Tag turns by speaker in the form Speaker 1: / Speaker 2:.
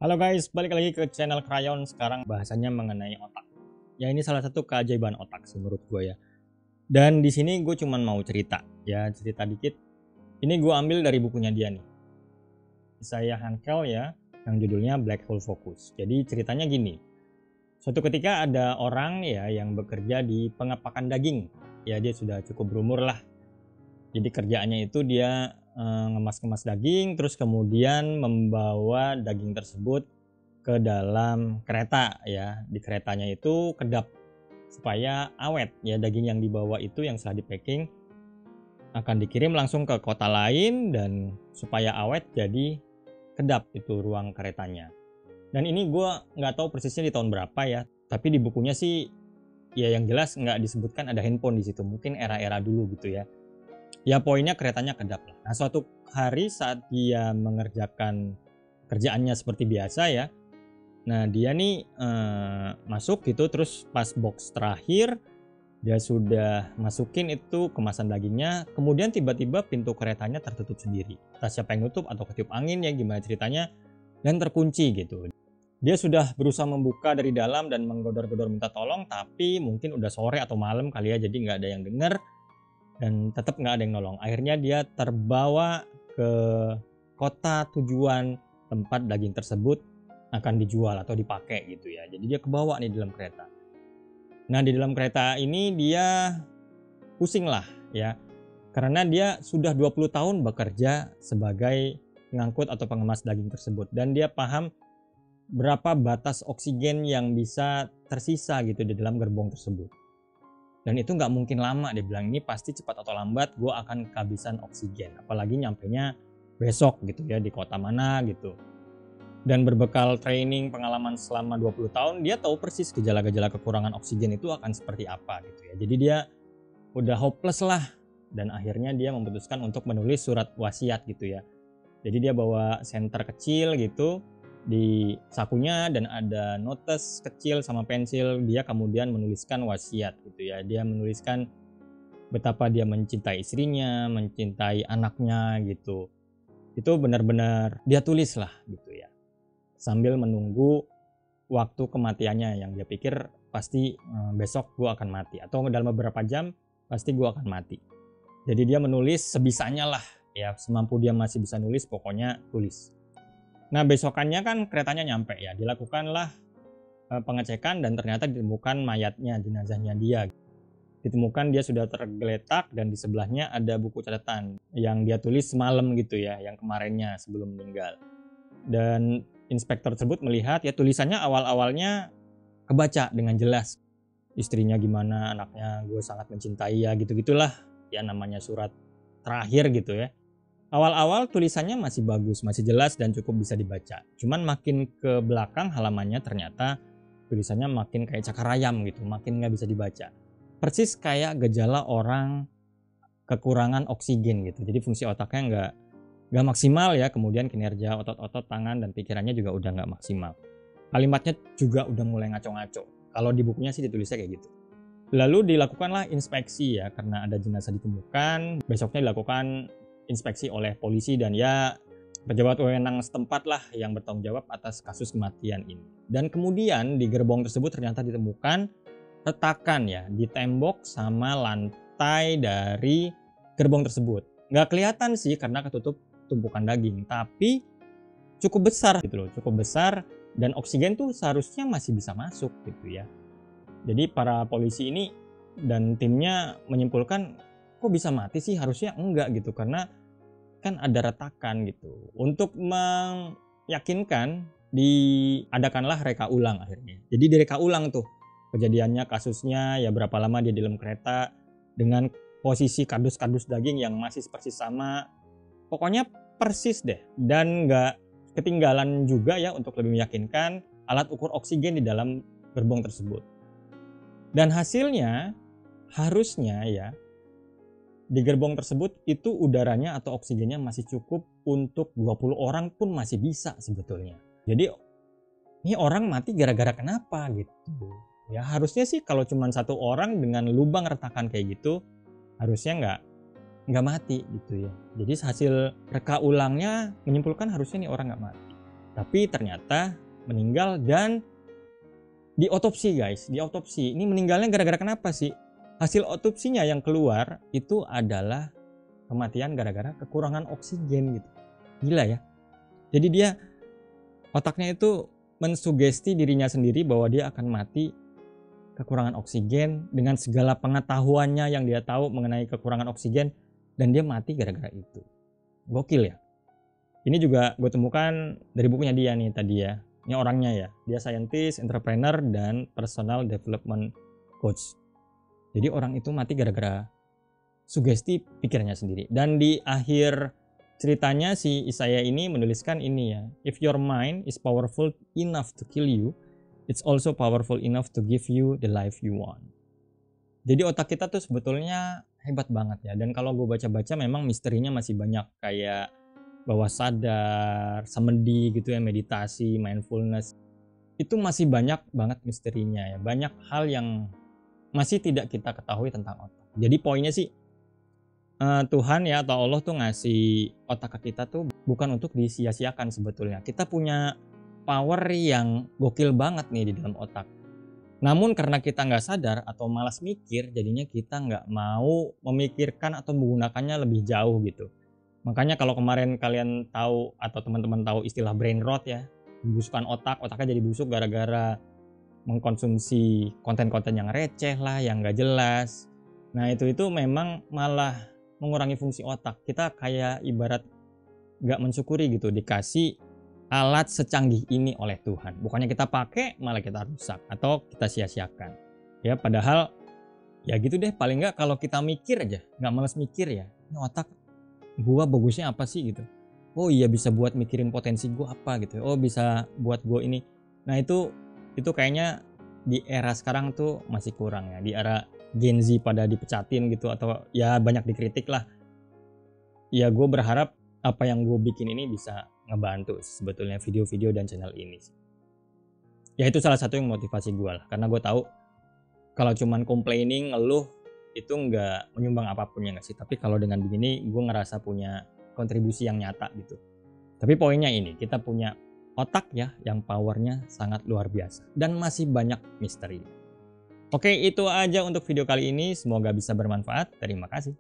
Speaker 1: Halo guys, balik lagi ke channel Krayon. Sekarang bahasannya mengenai otak. Ya ini salah satu keajaiban otak sih menurut gue ya. Dan di sini gue cuman mau cerita, ya cerita dikit. Ini gue ambil dari bukunya dia nih. Saya Hankel ya, yang judulnya Black Hole Focus. Jadi ceritanya gini. Suatu ketika ada orang ya yang bekerja di pengepakan daging. Ya dia sudah cukup berumur lah. Jadi kerjaannya itu dia ngemas-ngemas daging, terus kemudian membawa daging tersebut ke dalam kereta ya. Di keretanya itu kedap supaya awet ya, daging yang dibawa itu yang setelah di packing akan dikirim langsung ke kota lain, dan supaya awet jadi kedap itu ruang keretanya. Dan ini gue nggak tahu persisnya di tahun berapa ya, tapi di bukunya sih ya yang jelas nggak disebutkan ada handphone di situ, mungkin era-era dulu gitu ya. Ya poinnya keretanya kedap lah. Nah suatu hari saat dia mengerjakan kerjaannya seperti biasa ya, nah dia nih masuk gitu, terus pas box terakhir dia sudah masukin itu kemasan dagingnya, kemudian tiba-tiba pintu keretanya tertutup sendiri. Entah siapa yang nutup atau ketiup angin ya gimana ceritanya, dan terkunci gitu. Dia sudah berusaha membuka dari dalam dan menggodor-godor minta tolong, tapi mungkin udah sore atau malam kali ya, jadi nggak ada yang dengar. Dan tetap nggak ada yang nolong. Akhirnya dia terbawa ke kota tujuan tempat daging tersebut akan dijual atau dipakai gitu ya. Jadi dia kebawa nih dalam kereta. Nah di dalam kereta ini dia pusing lah ya, karena dia sudah 20 tahun bekerja sebagai pengangkut atau pengemas daging tersebut, dan dia paham berapa batas oksigen yang bisa tersisa gitu di dalam gerbong tersebut. Dan itu nggak mungkin lama, dia bilang ini pasti cepat atau lambat gue akan kehabisan oksigen, apalagi nyampenya besok gitu ya di kota mana gitu. Dan berbekal training pengalaman selama 20 tahun, dia tahu persis gejala-gejala kekurangan oksigen itu akan seperti apa gitu ya. Jadi dia udah hopeless lah, dan akhirnya dia memutuskan untuk menulis surat wasiat gitu ya. Jadi dia bawa senter kecil gitu di sakunya, dan ada notes kecil sama pensil. Dia kemudian menuliskan wasiat gitu ya. Dia menuliskan betapa dia mencintai istrinya, mencintai anaknya gitu. Itu benar-benar dia tulis lah gitu ya, sambil menunggu waktu kematiannya yang dia pikir pasti besok gue akan mati, atau dalam beberapa jam pasti gue akan mati. Jadi dia menulis sebisanya lah ya, semampu dia masih bisa nulis, pokoknya tulis. Nah besokannya kan keretanya nyampe ya, dilakukanlah pengecekan dan ternyata ditemukan mayatnya, jenazahnya dia. Ditemukan dia sudah tergeletak dan di sebelahnya ada buku catatan yang dia tulis semalam gitu ya, yang kemarinnya sebelum meninggal. Dan inspektor tersebut melihat ya tulisannya awal-awalnya kebaca dengan jelas. Istrinya gimana, anaknya, gue sangat mencintai ya, gitu-gitulah. Ya namanya surat terakhir gitu ya. Awal-awal tulisannya masih bagus, masih jelas dan cukup bisa dibaca. Cuman makin ke belakang halamannya ternyata tulisannya makin kayak cakar ayam gitu, makin nggak bisa dibaca. Persis kayak gejala orang kekurangan oksigen gitu. Jadi fungsi otaknya nggak maksimal ya, kemudian kinerja otot-otot tangan dan pikirannya juga udah nggak maksimal. Kalimatnya juga udah mulai ngaco-ngaco. Kalau di bukunya sih ditulisnya kayak gitu. Lalu dilakukanlah inspeksi ya, karena ada jenazah ditemukan. Besoknya dilakukan inspeksi oleh polisi dan ya pejabat wewenang setempat lah yang bertanggung jawab atas kasus kematian ini. Dan kemudian di gerbong tersebut ternyata ditemukan retakan ya di tembok sama lantai dari gerbong tersebut. Nggak kelihatan sih karena ketutup tumpukan daging, tapi cukup besar gitu loh, cukup besar, dan oksigen tuh seharusnya masih bisa masuk gitu ya. Jadi para polisi ini dan timnya menyimpulkan kok bisa mati sih, harusnya enggak gitu, karena kan ada retakan gitu. Untuk meyakinkan diadakanlah reka ulang akhirnya. Jadi direka ulang tuh kejadiannya, kasusnya ya, berapa lama dia di dalam kereta dengan posisi kardus-kardus daging yang masih persis sama. Pokoknya persis deh, dan nggak ketinggalan juga ya untuk lebih meyakinkan alat ukur oksigen di dalam gerbong tersebut. Dan hasilnya harusnya ya di gerbong tersebut itu udaranya atau oksigennya masih cukup untuk 20 orang pun masih bisa sebetulnya. Jadi ini orang mati gara-gara kenapa gitu. Ya harusnya sih kalau cuma satu orang dengan lubang retakan kayak gitu harusnya nggak mati gitu ya. Jadi hasil reka ulangnya menyimpulkan harusnya nih orang nggak mati. Tapi ternyata meninggal dan diotopsi guys, diotopsi. Ini meninggalnya gara-gara kenapa sih? Hasil otopsinya yang keluar itu adalah kematian gara-gara kekurangan oksigen gitu. Gila ya. Jadi dia otaknya itu mensugesti dirinya sendiri bahwa dia akan mati kekurangan oksigen dengan segala pengetahuannya yang dia tahu mengenai kekurangan oksigen, dan dia mati gara-gara itu. Gokil ya. Ini juga gue temukan dari bukunya dia nih tadi ya. Ini orangnya ya. Dia scientist, entrepreneur, dan personal development coach. Jadi orang itu mati gara-gara sugesti pikirannya sendiri. Dan di akhir ceritanya si Isaiah ini menuliskan ini ya. If your mind is powerful enough to kill you, it's also powerful enough to give you the life you want. Jadi otak kita tuh sebetulnya hebat banget ya. Dan kalau gue baca-baca memang misterinya masih banyak. Kayak bawah sadar, samedi gitu ya, meditasi, mindfulness. Itu masih banyak banget misterinya ya. Banyak hal yang masih tidak kita ketahui tentang otak. Jadi poinnya sih Tuhan ya atau Allah tuh ngasih otak ke kita tuh bukan untuk disia-siakan sebetulnya. Kita punya power yang gokil banget nih di dalam otak. Namun karena kita nggak sadar atau malas mikir, jadinya kita nggak mau memikirkan atau menggunakannya lebih jauh gitu. Makanya kalau kemarin kalian tahu atau teman-teman tahu istilah brain rot ya, pembusukan otaknya jadi busuk gara-gara mengkonsumsi konten-konten yang receh lah, yang nggak jelas. Nah itu memang malah mengurangi fungsi otak. Kita kayak ibarat nggak mensyukuri gitu dikasih alat secanggih ini oleh Tuhan. Bukannya kita pakai malah kita rusak atau kita sia-siakan. Ya padahal ya gitu deh, paling nggak kalau kita mikir aja, nggak malas mikir ya. Ini otak gua bagusnya apa sih gitu. Oh iya bisa buat mikirin potensi gua apa gitu. Oh bisa buat gua ini. Nah itu kayaknya di era sekarang tuh masih kurang ya. Di era Gen Z pada dipecatin gitu atau ya banyak dikritik lah. Ya gue berharap apa yang gue bikin ini bisa ngebantu sebetulnya video-video dan channel ini. Ya itu salah satu yang motivasi gue lah. Karena gue tahu kalau cuman complaining, ngeluh itu nggak menyumbang apapun ya nggak sih. Tapi kalau dengan begini gue ngerasa punya kontribusi yang nyata gitu. Tapi poinnya ini, kita punya otak ya yang powernya sangat luar biasa. Dan masih banyak misteri. Oke, itu aja untuk video kali ini. Semoga bisa bermanfaat. Terima kasih.